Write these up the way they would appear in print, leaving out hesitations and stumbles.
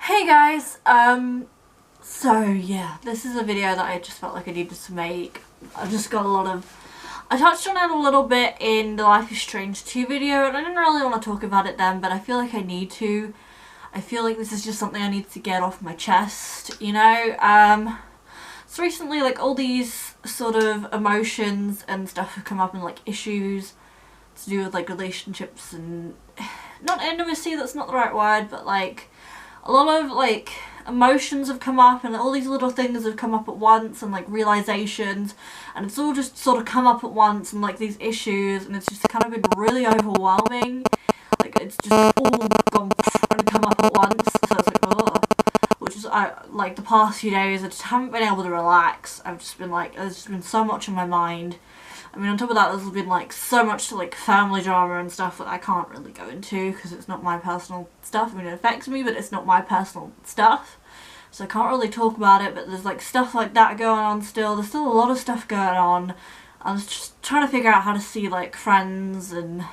Hey guys, so yeah, this is a video that I just felt like I needed to make. I've just got a lot of, I touched on it a little bit in the Life is Strange 2 video and I didn't really want to talk about it then, but I feel like I need to. I feel like this is just something I need to get off my chest, you know? So recently, like, all these sort of emotions and stuff have come up, and like issues to do with like relationships and, not intimacy, that's not the right word, but like a lot of like emotions have come up, and all these little things have come up at once, and like realizations, and it's all just sort of come up at once, and like these issues, and it's just kind of been really overwhelming. Like it's just all gone and come up at once, so it's like, oh. Which is, like the past few days I just haven't been able to relax. I've just been like, there's just been so much on my mind. I mean, on top of that, there's been like so much like family drama and stuff that I can't really go into because it's not my personal stuff. I mean, it affects me, but it's not my personal stuff, so I can't really talk about it. But there's like stuff like that going on still. There's still a lot of stuff going on. I was just trying to figure out how to see like friends and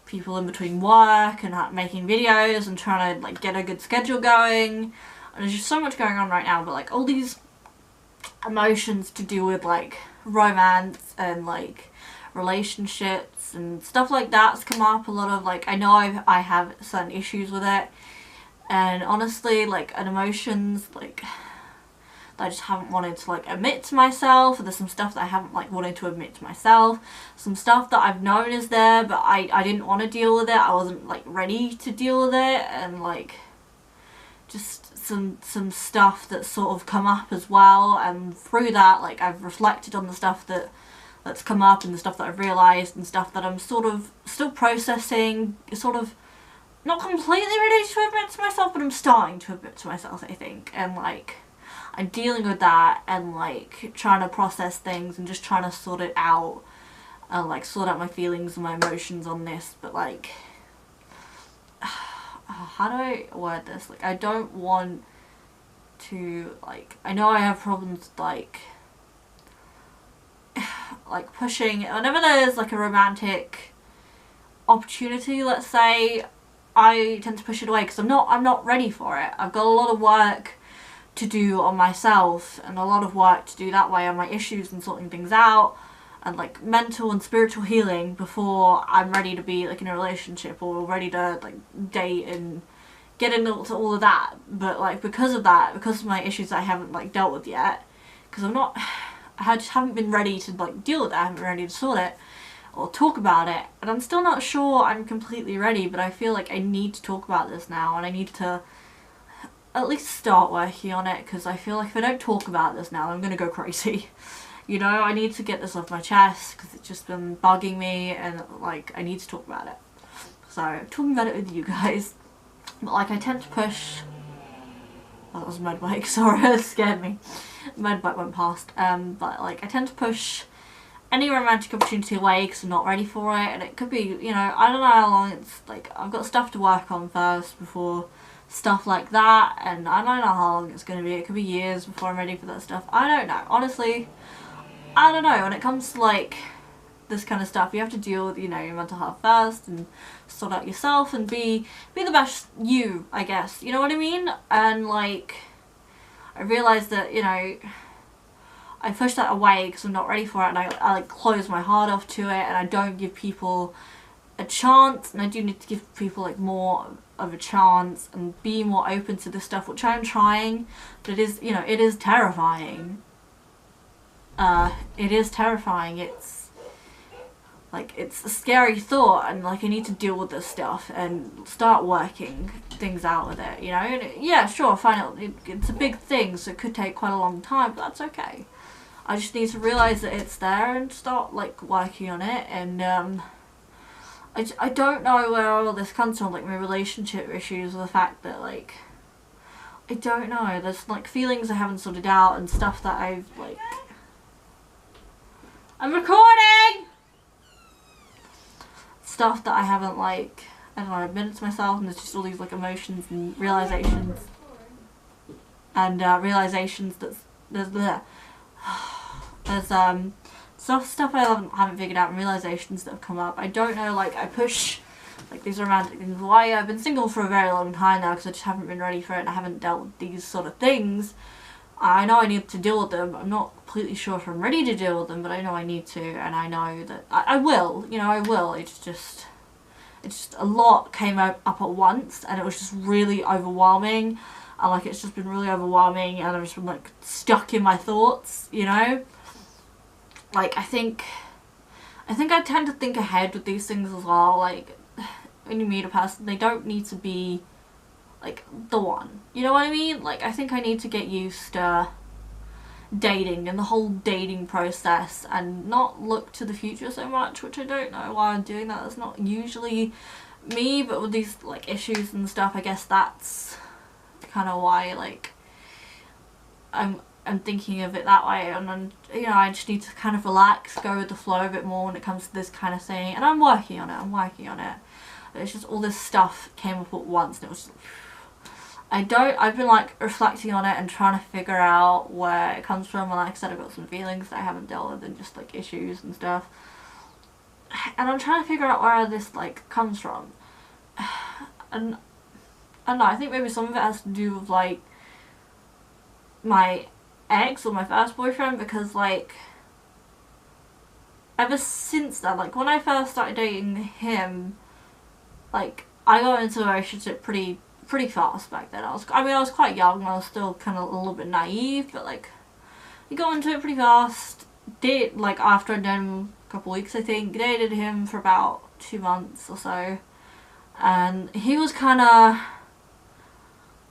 people in between work and making videos and trying to like get a good schedule going. And there's just so much going on right now, but like all these emotions to do with like romance and like relationships and stuff like that's come up a lot of. Like I know I have certain issues with it, and honestly like an emotions like that I just haven't wanted to like admit to myself. There's some stuff that I haven't like wanted to admit to myself, some stuff that I've known is there but I didn't want to deal with it. I wasn't like ready to deal with it, and like just some stuff that's sort of come up as well, and through that like I've reflected on the stuff that's come up and the stuff that I've realised and stuff that I'm sort of still processing, sort of not completely ready to admit to myself, but I'm starting to admit to myself, I think. And like I'm dealing with that and like trying to process things and just trying to sort it out and like sort out my feelings and my emotions on this. But like how do I word this? Like I don't want to, like, I know I have problems like pushing whenever there's like a romantic opportunity, let's say, I tend to push it away because I'm not ready for it. I've got a lot of work to do on myself and a lot of work to do that way on my issues and sorting things out and like mental and spiritual healing before I'm ready to be like in a relationship or ready to like date and get into all of that. But like because of that, because of my issues that I haven't like dealt with yet, because I just haven't been ready to like deal with it, I haven't been ready to sort it or talk about it, and I'm still not sure I'm completely ready, but I feel like I need to talk about this now, and I need to at least start working on it, because I feel like if I don't talk about this now I'm gonna go crazy. You know, I need to get this off my chest because it's just been bugging me, and like I need to talk about it. So I'm talking about it with you guys. But like I tend to push, oh, that was a motorbike, sorry, that scared me. Motorbike went past. But like I tend to push any romantic opportunity away because I'm not ready for it, and it could be, you know, I don't know how long it's like, I've got stuff to work on first before stuff like that, and I don't know how long it's going to be. It could be years before I'm ready for that stuff. I don't know, honestly. I don't know, when it comes to like this kind of stuff, you have to deal with, you know, your mental health first and sort out yourself and be the best you, I guess, you know what I mean? And like I realised that, you know, I push that away because I'm not ready for it, and I like close my heart off to it, and I don't give people a chance, and I do need to give people like more of a chance and be more open to this stuff, which I'm trying, but it is, you know, it is terrifying. It is terrifying. It's like, it's a scary thought, and like I need to deal with this stuff and start working things out with it, you know. And yeah, sure, fine, it's a big thing, so it could take quite a long time, but that's okay. I just need to realise that it's there and start like working on it. And I don't know where all this comes from, like my relationship issues, or the fact that like I don't know, there's like feelings I haven't sorted out and stuff that I've like, I'm recording! Stuff that I haven't like, I don't know, admitted to myself, and there's just all these like emotions and realizations. And realizations that there's stuff I haven't figured out, and realizations that have come up. I don't know, like I push like these romantic things. Why I've been single for a very long time now because I just haven't been ready for it and I haven't dealt with these sort of things. I know I need to deal with them. I'm not completely sure if I'm ready to deal with them, but I know I need to, and I know that I will. You know, I will. It's just a lot came up at once, and it was just really overwhelming. And like it's just been really overwhelming, and I've just been like stuck in my thoughts. You know, like I think I tend to think ahead with these things as well. Like when you meet a person, they don't need to be like the one, you know what I mean? Like I think I need to get used to dating and the whole dating process and not look to the future so much, which I don't know why I'm doing that. That's not usually me, but with these like issues and stuff, I guess that's kind of why like I'm thinking of it that way. And then, you know, I just need to kind of relax, go with the flow a bit more when it comes to this kind of thing, and I'm working on it. It's just all this stuff came up at once, and it was just, I've been like reflecting on it and trying to figure out where it comes from, and like I said, I've got some feelings that I haven't dealt with and just like issues and stuff, and I'm trying to figure out where this like comes from. And I don't know, I think maybe some of it has to do with like my ex or my first boyfriend, because like ever since then, like when I first started dating him, like I got into a relationship pretty fast back then. I was quite young, I was still kind of a little bit naive, but like you got into it pretty fast. Like after I'd known him a couple weeks, I think, dated him for about 2 months or so, and he was kind of,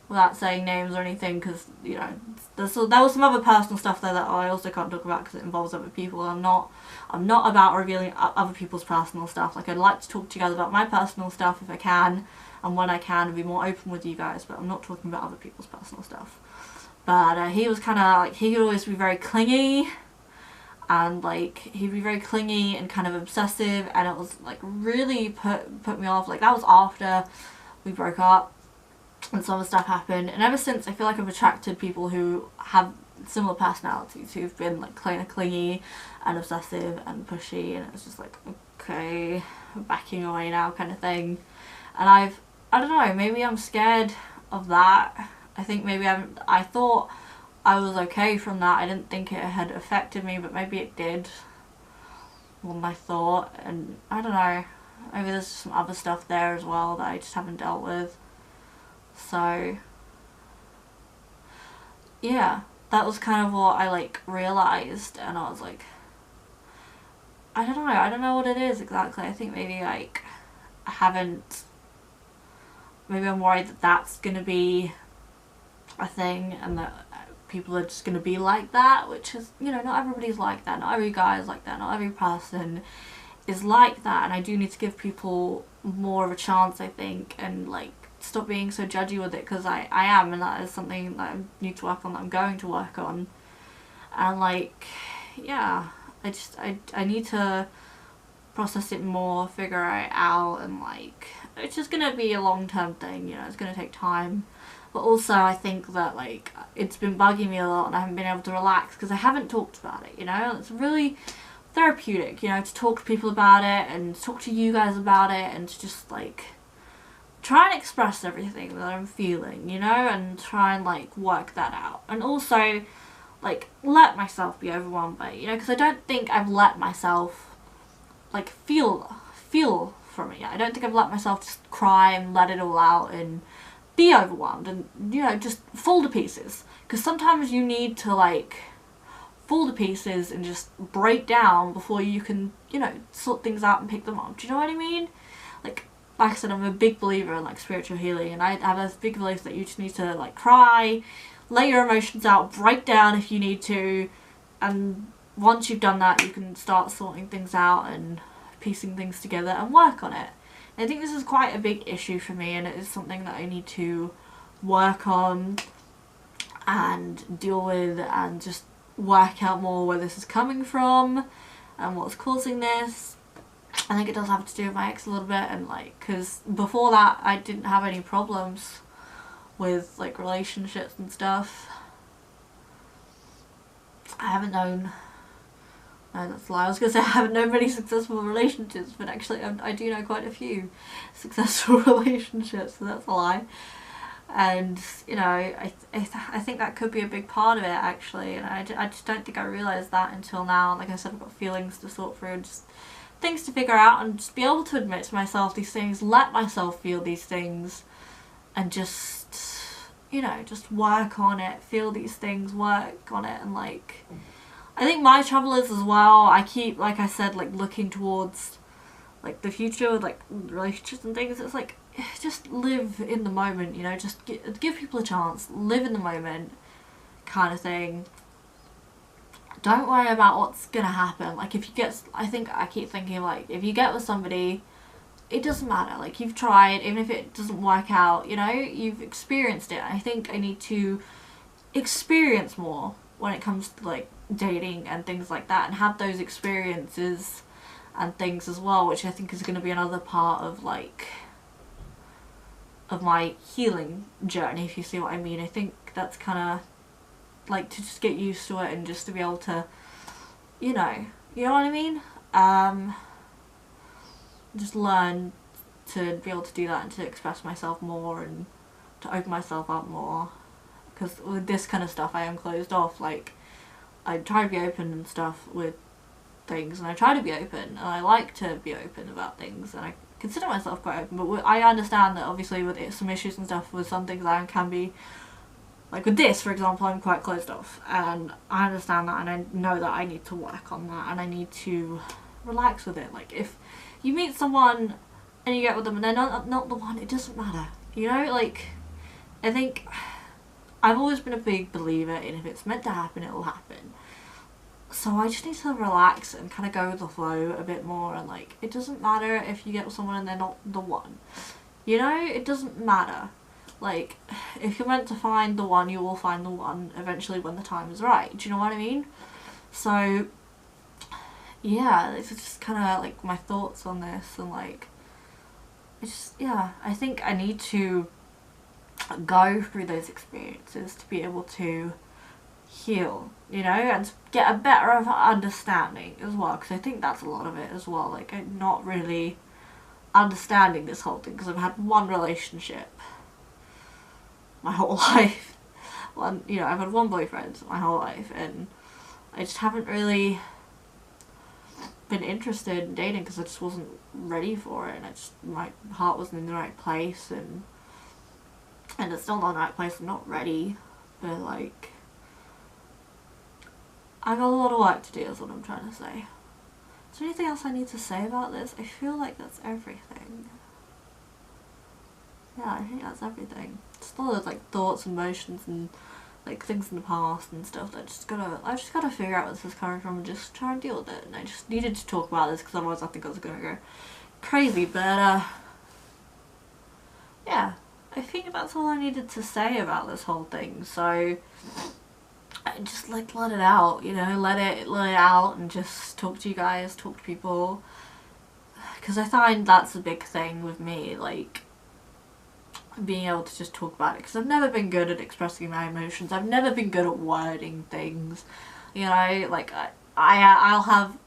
without saying names or anything, because you know there was some other personal stuff there that I also can't talk about because it involves other people. I'm not about revealing other people's personal stuff. Like I'd like to talk to you guys about my personal stuff if I can, and when I can, and be more open with you guys, but I'm not talking about other people's personal stuff. But he was kind of like, he could always be very clingy, and like he'd be very clingy and kind of obsessive, and it was like really put me off. Like that was after we broke up and some other stuff happened, and ever since I feel like I've attracted people who have similar personalities, who've been like kind of clingy and obsessive and pushy, and it's just like, okay, backing away now kind of thing. And I don't know, maybe I'm scared of that. I think maybe I thought I was okay from that. I didn't think it had affected me, but maybe it did more than I thought. And I don't know, maybe there's some other stuff there as well that I just haven't dealt with. So yeah, that was kind of what I like realised, and I was like, I don't know what it is exactly. I think maybe like maybe I'm worried that that's gonna be a thing, and that people are just gonna be like that, which is, you know, not everybody's like that, not every guy is like that, not every person is like that, and I do need to give people more of a chance, I think, and like stop being so judgy with it, because I am, and that is something that I need to work on, that I'm going to work on. And like, yeah, I need to process it more, figure it out, and like it's just gonna be a long-term thing, you know, it's gonna take time. But also I think that like it's been bugging me a lot, and I haven't been able to relax because I haven't talked about it, you know. It's really therapeutic, you know, to talk to people about it and talk to you guys about it, and to just like try and express everything that I'm feeling, you know, and try and like work that out. And also like let myself be overwhelmed by it, you know, because I don't think I've let myself like feel from it yet. I don't think I've let myself just cry and let it all out and be overwhelmed and, you know, just fall to pieces. Because sometimes you need to like fall to pieces and just break down before you can, you know, sort things out and pick them up. Do you know what I mean? Like I said, I'm a big believer in like spiritual healing, and I have a big belief that you just need to like cry, let your emotions out, break down if you need to, and once you've done that, you can start sorting things out and piecing things together and work on it. And I think this is quite a big issue for me, and it is something that I need to work on and deal with, and just work out more where this is coming from and what's causing this. I think it does have to do with my ex a little bit, and like, because before that I didn't have any problems with like relationships and stuff. I haven't known No, that's a lie. I was going to say I haven't known many successful relationships, but actually I do know quite a few successful relationships, so that's a lie. And, you know, I think that could be a big part of it, actually, and I just don't think I realised that until now. Like I said, I've got feelings to sort through, and just things to figure out, and just be able to admit to myself these things, let myself feel these things, and just, you know, just work on it, feel these things, work on it, and like, I think my trouble is as well, I keep, like I said, like looking towards like the future with like relationships and things. It's like, just live in the moment, you know, just give people a chance, live in the moment kind of thing. Don't worry about what's gonna happen. Like if you get, I keep thinking like, if you get with somebody, it doesn't matter, like you've tried, even if it doesn't work out, you know, you've experienced it. I think I need to experience more when it comes to like dating and things like that, and have those experiences and things as well, which I think is going to be another part of like of my healing journey, if you see what I mean. I think that's kind of like to just get used to it, and just to be able to, you know what I mean, just learn to be able to do that, and to express myself more, and to open myself up more, because with this kind of stuff I am closed off. Like I try to be open and stuff with things, and I try to be open, and I like to be open about things, and I consider myself quite open, but I understand that obviously with some issues and stuff, with some things I can be, like with this for example, I'm quite closed off, and I understand that, and I know that I need to work on that, and I need to relax with it. Like if you meet someone and you get with them and they're not the one, it doesn't matter, you know. Like I think I've always been a big believer in, if it's meant to happen, it will happen. So I just need to relax and kind of go with the flow a bit more, and like, it doesn't matter if you get with someone and they're not the one, you know, it doesn't matter. Like, if you're meant to find the one, you will find the one eventually when the time is right, do you know what I mean? So yeah, it's just kind of like my thoughts on this, and like, it's just, yeah, I think I need to go through those experiences to be able to heal, you know, and get a better understanding as well, because I think that's a lot of it as well. Like I'm not really understanding this whole thing, because I've had one relationship my whole life. One, you know, I've had one boyfriend my whole life, and I just haven't really been interested in dating, because I just wasn't ready for it, and my heart wasn't in the right place, and it's still not in the right place. I'm not ready, but like, I got a lot of work to do is what I'm trying to say. Is there anything else I need to say about this? I feel like that's everything. Yeah, I think that's everything. Just all those like thoughts, emotions, and like things in the past and stuff that I just gotta figure out where this is coming from, and just try and deal with it. And I just needed to talk about this, because otherwise I think I was gonna go crazy. But yeah, I think that's all I needed to say about this whole thing. So just like let it out, you know, let it out, and just talk to you guys, talk to people, because I find that's a big thing with me, like being able to just talk about it, because I've never been good at expressing my emotions. I've never been good at wording things, you know. Like I'll have,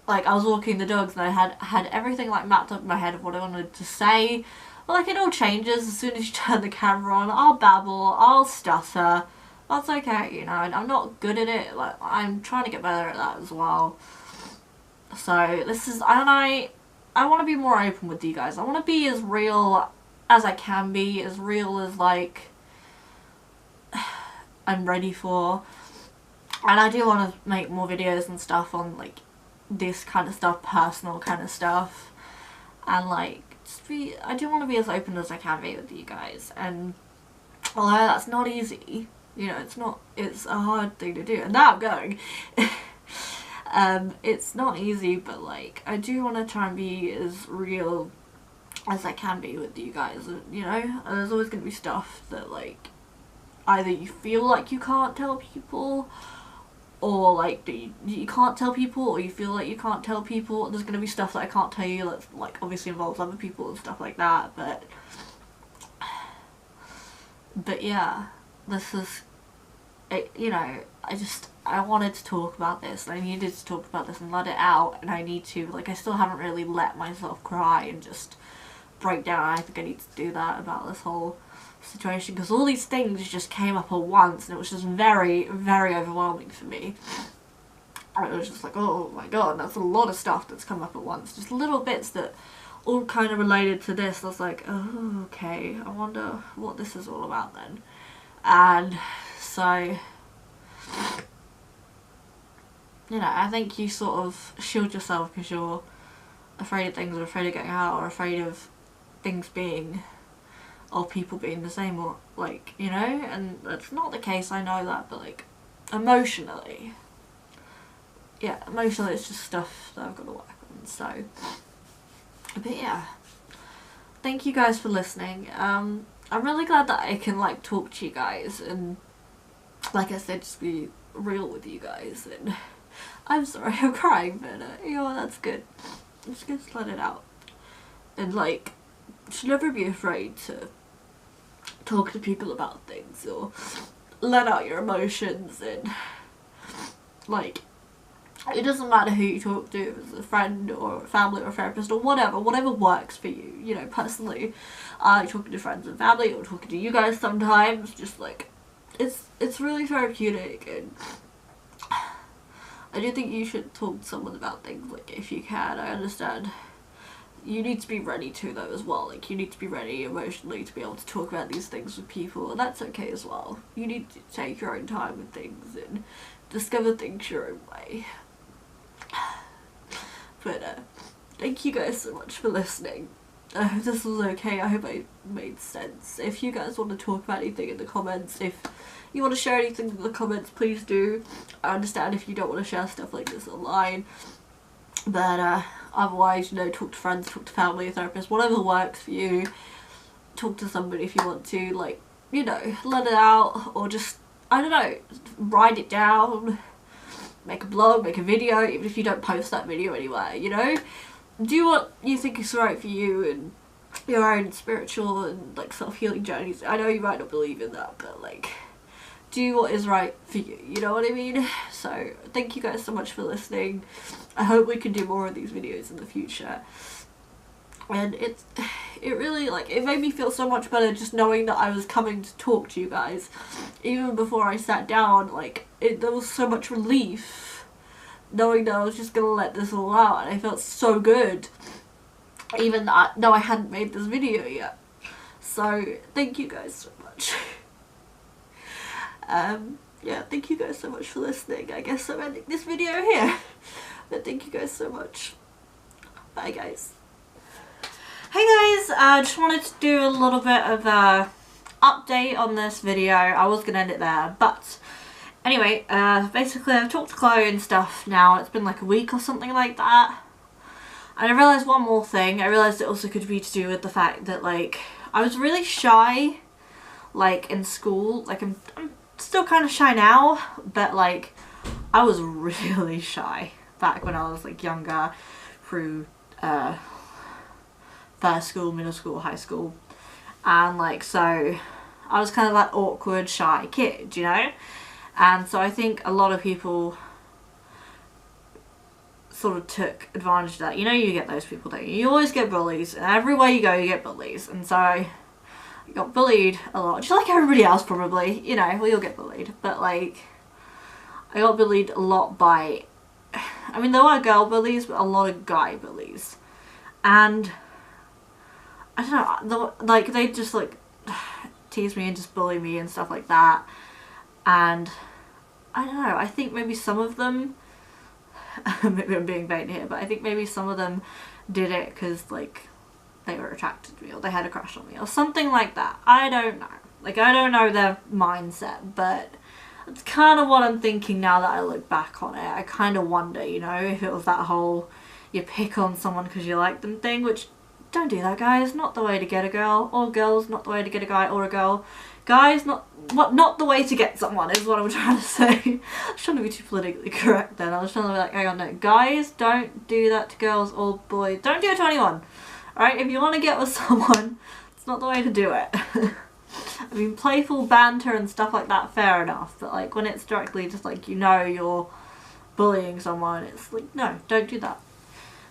like, I was walking the dogs and I had everything like mapped up in my head of what I wanted to say, but like it all changes as soon as you turn the camera on. I'll babble, I'll stutter. That's okay, you know, and I'm not good at it. Like, I'm trying to get better at that as well. So this is, I want to be more open with you guys. I want to be as real as I can be, as real as like I'm ready for. And I do want to make more videos and stuff on like this kind of stuff, personal kind of stuff, and like I do want to be as open as I can be with you guys. And although that's not easy, you know, it's a hard thing to do, and now I'm going. It's not easy, but like I do want to try and be as real as I can be with you guys, you know. And there's always going to be stuff that like either you feel like you can't tell people, or like you can't tell people, or you feel like you can't tell people. There's going to be stuff that I can't tell you that like obviously involves other people and stuff like that, but yeah, this is you know, I wanted to talk about this, and I needed to talk about this and let it out, and I need to, like, I still haven't really let myself cry and just break down. I think I need to do that about this whole situation, because all these things just came up at once, and it was just very, very overwhelming for me. And it was just like, oh my god, that's a lot of stuff that's come up at once, just little bits that all kind of related to this. I was like, oh, okay, I wonder what this is all about then. And so, you know, I think you sort of shield yourself because you're afraid of things, or afraid of getting out, or afraid of things being, or people being the same, or like, you know, and that's not the case, I know that, but like, emotionally, yeah, emotionally it's just stuff that I've got to work on, so, but yeah, thank you guys for listening. I'm really glad that I can like talk to you guys, and like I said, just be real with you guys, and I'm sorry I'm crying, but you know, that's good. I'm just gonna let it out, and like, you should never be afraid to talk to people about things, or let out your emotions, and like, it doesn't matter who you talk to, if it's a friend or family or therapist or whatever works for you. You know, personally, I like talking to friends and family, or talking to you guys sometimes, just like, it's really therapeutic, and I do think you should talk to someone about things, like, if you can. I understand you need to be ready to, though, as well. Like, you need to be ready emotionally to be able to talk about these things with people, and that's okay as well. You need to take your own time with things and discover things your own way. But thank you guys so much for listening. I hope this was okay. I hope I made sense. If you guys want to talk about anything in the comments, if you want to share anything in the comments, please do. I understand if you don't want to share stuff like this online, but otherwise, you know, talk to friends, talk to family, a therapist, whatever works for you. Talk to somebody if you want to, like, you know, let it out, or just, I don't know, write it down, make a blog, make a video, even if you don't post that video anywhere, you know? Do what you think is right for you and your own spiritual and like self-healing journeys. I know you might not believe in that, but like, do what is right for you, you know what I mean? So thank you guys so much for listening. I hope we can do more of these videos in the future. And it really, like, it made me feel so much better just knowing that I was coming to talk to you guys. Even before I sat down, like, there was so much relief knowing that I was just gonna let this all out, and I felt so good, even though I hadn't made this video yet. So thank you guys so much. Yeah, thank you guys so much for listening. I guess I'm ending this video here, but thank you guys so much. Bye guys. Hey guys, I just wanted to do a little bit of a update on this video. I was gonna end it there, but anyway, basically I've talked to Chloe and stuff now. It's been like a week or something like that. And I realised one more thing. I realised it also could be to do with the fact that, like, I was really shy, like, in school. Like, I'm still kind of shy now, but, like, I was really shy back when I was, like, younger, through, first school, middle school, high school. And, like, so I was kind of that awkward, shy kid, you know? And so I think a lot of people sort of took advantage of that. You know, you get those people, don't you? You always get bullies, and everywhere you go you get bullies. And so I got bullied a lot, just like everybody else probably, you know, we all get bullied. But like, I got bullied a lot by, I mean, there were girl bullies, but a lot of guy bullies. And I don't know, like, they just like tease me and just bully me and stuff like that. And I don't know, I think maybe some of them, maybe I'm being vain here, but I think maybe some of them did it because, like, they were attracted to me, or they had a crush on me, or something like that. I don't know. Like, I don't know their mindset, but it's kind of what I'm thinking now that I look back on it. I kind of wonder, you know, if it was that whole you pick on someone because you like them thing, which, don't do that, guys. Not the way to get a girl, or girls, not the way to get a guy or a girl. Guys, not the way to get someone is what I'm trying to say. I was trying to be too politically correct then. I was trying to be like, hang on, no. Guys, don't do that to girls or boys. Don't do it to anyone. Alright, if you want to get with someone, it's not the way to do it. I mean, playful banter and stuff like that, fair enough, but like when it's directly just like, you know, you're bullying someone, it's like, no, don't do that.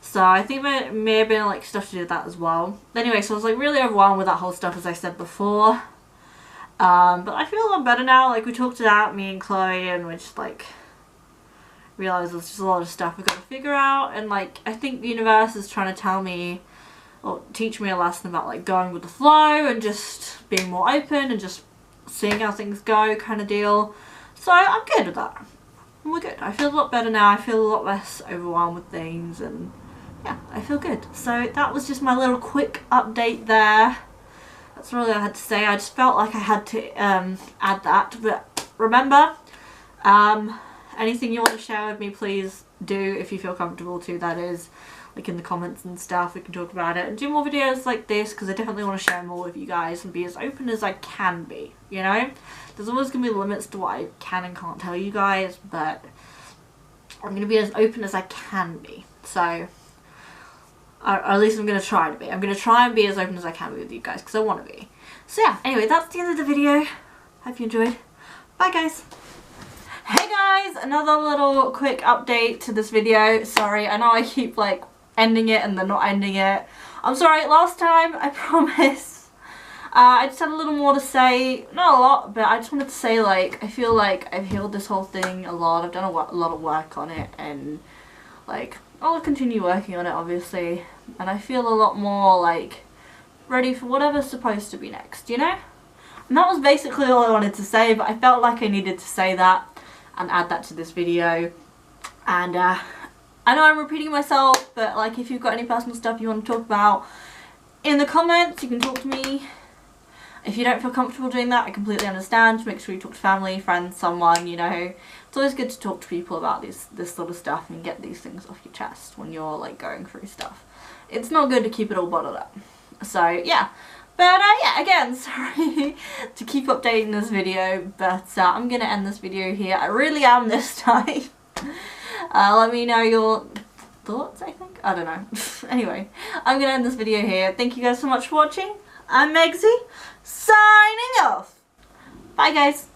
So I think there may have been like stuff to do with that as well. Anyway, so I was like really overwhelmed with that whole stuff, as I said before. But I feel a lot better now. Like, we talked it out, me and Chloe, and we just like realised there's just a lot of stuff we've got to figure out. And like, I think the universe is trying to tell me or teach me a lesson about like going with the flow and just being more open and just seeing how things go kind of deal. So I'm good with that. We're good. I feel a lot better now. I feel a lot less overwhelmed with things, and yeah, I feel good. So that was just my little quick update there. That's really all I had to say. I just felt like I had to add that. But remember, anything you want to share with me, please do, if you feel comfortable to, that is. Like in the comments and stuff, we can talk about it and do more videos like this, because I definitely want to share more with you guys and be as open as I can be, you know? There's always going to be limits to what I can and can't tell you guys, but I'm going to be as open as I can be. So, or at least I'm going to try to be. I'm going to try and be as open as I can be with you guys, because I want to be. So yeah, anyway, that's the end of the video. Hope you enjoyed. Bye guys! Hey guys! Another little quick update to this video. Sorry, I know I keep like ending it and then not ending it. I'm sorry, last time, I promise. I just had a little more to say. Not a lot, but I just wanted to say, like, I feel like I've healed this whole thing a lot. I've done a lot of work on it, and like, I'll continue working on it, obviously. And I feel a lot more like ready for whatever's supposed to be next, you know? And that was basically all I wanted to say, but I felt like I needed to say that and add that to this video. And I know I'm repeating myself, but like, if you've got any personal stuff you want to talk about in the comments, you can talk to me. If you don't feel comfortable doing that, I completely understand. Make sure you talk to family, friends, someone, you know. It's always good to talk to people about this sort of stuff and get these things off your chest when you're like going through stuff. It's not good to keep it all bottled up. So yeah. But yeah, again, sorry to keep updating this video, but I'm going to end this video here. I really am this time. Let me know your thoughts, I think? I don't know. Anyway, I'm going to end this video here. Thank you guys so much for watching. I'm Megzy, signing off. Bye guys.